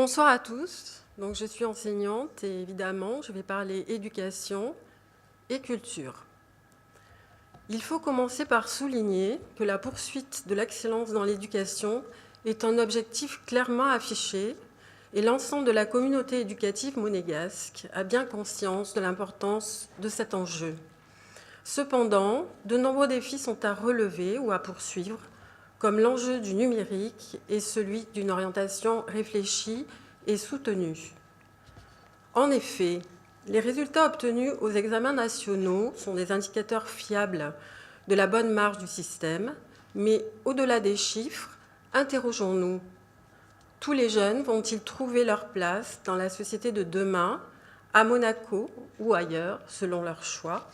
Bonsoir à tous. Donc, je suis enseignante et évidemment, je vais parler éducation et culture. Il faut commencer par souligner que la poursuite de l'excellence dans l'éducation est un objectif clairement affiché et l'ensemble de la communauté éducative monégasque a bien conscience de l'importance de cet enjeu. Cependant, de nombreux défis sont à relever ou à poursuivre, comme l'enjeu du numérique et celui d'une orientation réfléchie et soutenue. En effet, les résultats obtenus aux examens nationaux sont des indicateurs fiables de la bonne marche du système, mais au-delà des chiffres, interrogeons-nous. Tous les jeunes vont-ils trouver leur place dans la société de demain, à Monaco ou ailleurs, selon leur choix?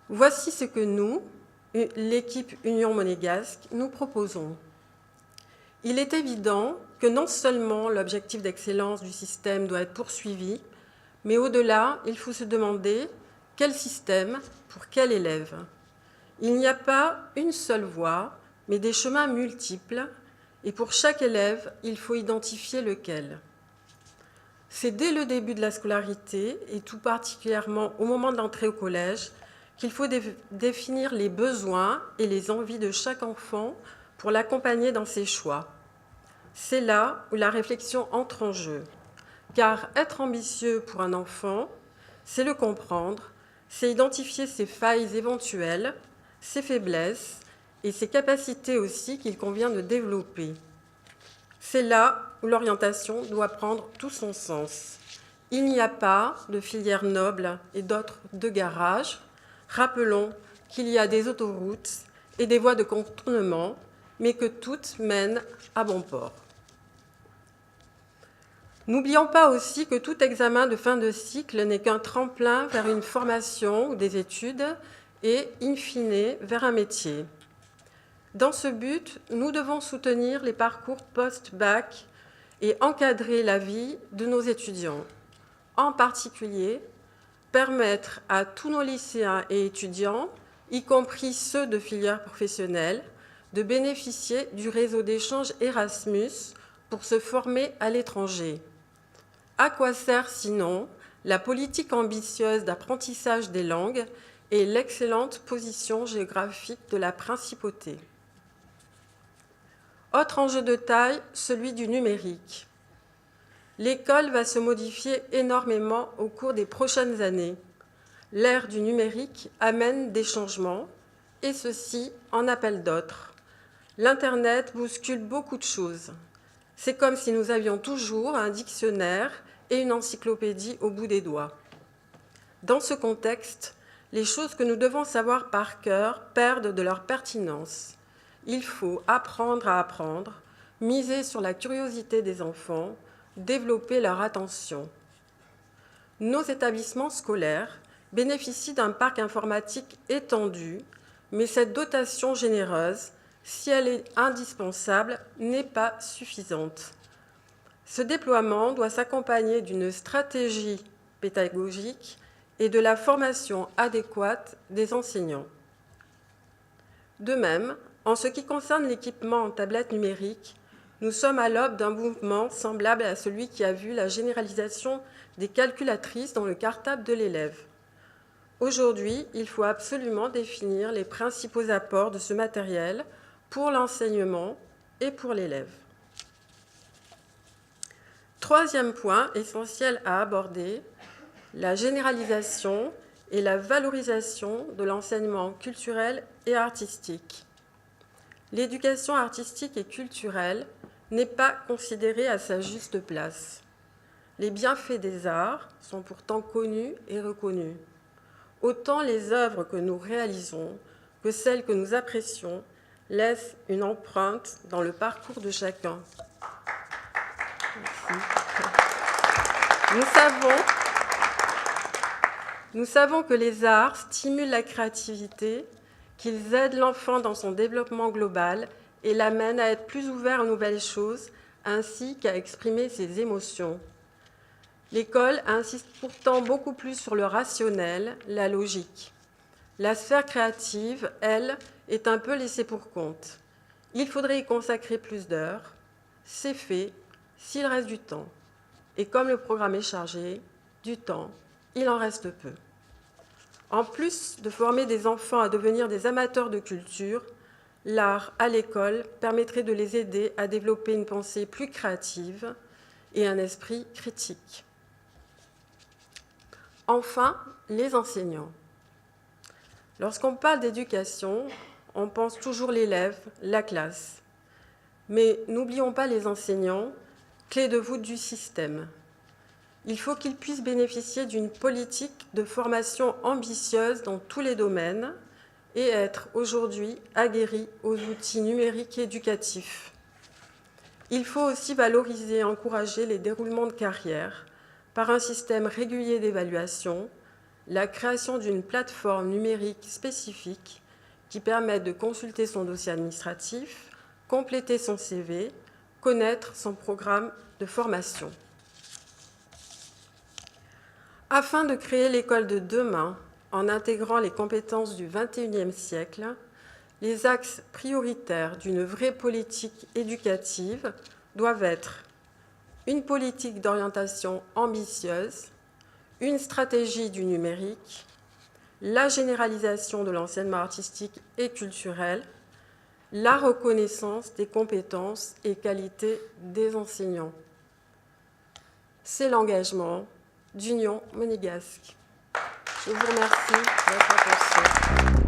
Voici ce que nous, l'équipe Union monégasque, nous proposons. Il est évident que non seulement l'objectif d'excellence du système doit être poursuivi, mais au-delà, il faut se demander quel système pour quel élève. Il n'y a pas une seule voie, mais des chemins multiples, et pour chaque élève, il faut identifier lequel. C'est dès le début de la scolarité, et tout particulièrement au moment de l'entrée au collège, qu'il faut définir les besoins et les envies de chaque enfant pour l'accompagner dans ses choix. C'est là où la réflexion entre en jeu, car être ambitieux pour un enfant, c'est le comprendre, c'est identifier ses failles éventuelles, ses faiblesses et ses capacités aussi qu'il convient de développer. C'est là où l'orientation doit prendre tout son sens. Il n'y a pas de filière noble et d'autres de garage. Rappelons qu'il y a des autoroutes et des voies de contournement, mais que toutes mènent à bon port. N'oublions pas aussi que tout examen de fin de cycle n'est qu'un tremplin vers une formation ou des études et, in fine, vers un métier. Dans ce but, nous devons soutenir les parcours post-bac et encadrer la vie de nos étudiants. En particulier, permettre à tous nos lycéens et étudiants, y compris ceux de filières professionnelles, de bénéficier du réseau d'échange Erasmus pour se former à l'étranger. À quoi sert sinon la politique ambitieuse d'apprentissage des langues et l'excellente position géographique de la principauté? Autre enjeu de taille, celui du numérique. L'école va se modifier énormément au cours des prochaines années. L'ère du numérique amène des changements, et ceci en appelle d'autres. L'Internet bouscule beaucoup de choses. C'est comme si nous avions toujours un dictionnaire et une encyclopédie au bout des doigts. Dans ce contexte, les choses que nous devons savoir par cœur perdent de leur pertinence. Il faut apprendre à apprendre, miser sur la curiosité des enfants, développer leur attention. Nos établissements scolaires bénéficient d'un parc informatique étendu, mais cette dotation généreuse, si elle est indispensable, n'est pas suffisante. Ce déploiement doit s'accompagner d'une stratégie pédagogique et de la formation adéquate des enseignants. De même, en ce qui concerne l'équipement en tablettes numériques, nous sommes à l'aube d'un mouvement semblable à celui qui a vu la généralisation des calculatrices dans le cartable de l'élève. Aujourd'hui, il faut absolument définir les principaux apports de ce matériel pour l'enseignement et pour l'élève. Troisième point essentiel à aborder, la généralisation et la valorisation de l'enseignement culturel et artistique. L'éducation artistique et culturelle n'est pas considérée à sa juste place. Les bienfaits des arts sont pourtant connus et reconnus. Autant les œuvres que nous réalisons que celles que nous apprécions laissent une empreinte dans le parcours de chacun. Merci. Nous savons que les arts stimulent la créativité, qu'ils aident l'enfant dans son développement global et l'amènent à être plus ouvert aux nouvelles choses, ainsi qu'à exprimer ses émotions. L'école insiste pourtant beaucoup plus sur le rationnel, la logique. La sphère créative, elle, est un peu laissée pour compte. Il faudrait y consacrer plus d'heures. C'est fait, s'il reste du temps. Et comme le programme est chargé, du temps, il en reste peu. En plus de former des enfants à devenir des amateurs de culture, l'art à l'école permettrait de les aider à développer une pensée plus créative et un esprit critique. Enfin, les enseignants. Lorsqu'on parle d'éducation, on pense toujours l'élève, la classe. Mais n'oublions pas les enseignants, clés de voûte du système. Il faut qu'ils puissent bénéficier d'une politique de formation ambitieuse dans tous les domaines et être aujourd'hui aguerris aux outils numériques et éducatifs. Il faut aussi valoriser et encourager les déroulements de carrière par un système régulier d'évaluation, la création d'une plateforme numérique spécifique qui permette de consulter son dossier administratif, compléter son CV, connaître son programme de formation. Afin de créer l'école de demain, en intégrant les compétences du XXIe siècle, les axes prioritaires d'une vraie politique éducative doivent être une politique d'orientation ambitieuse, une stratégie du numérique, la généralisation de l'enseignement artistique et culturel, la reconnaissance des compétences et qualités des enseignants. C'est l'engagement d'Union monégasque. Je vous remercie de votre attention.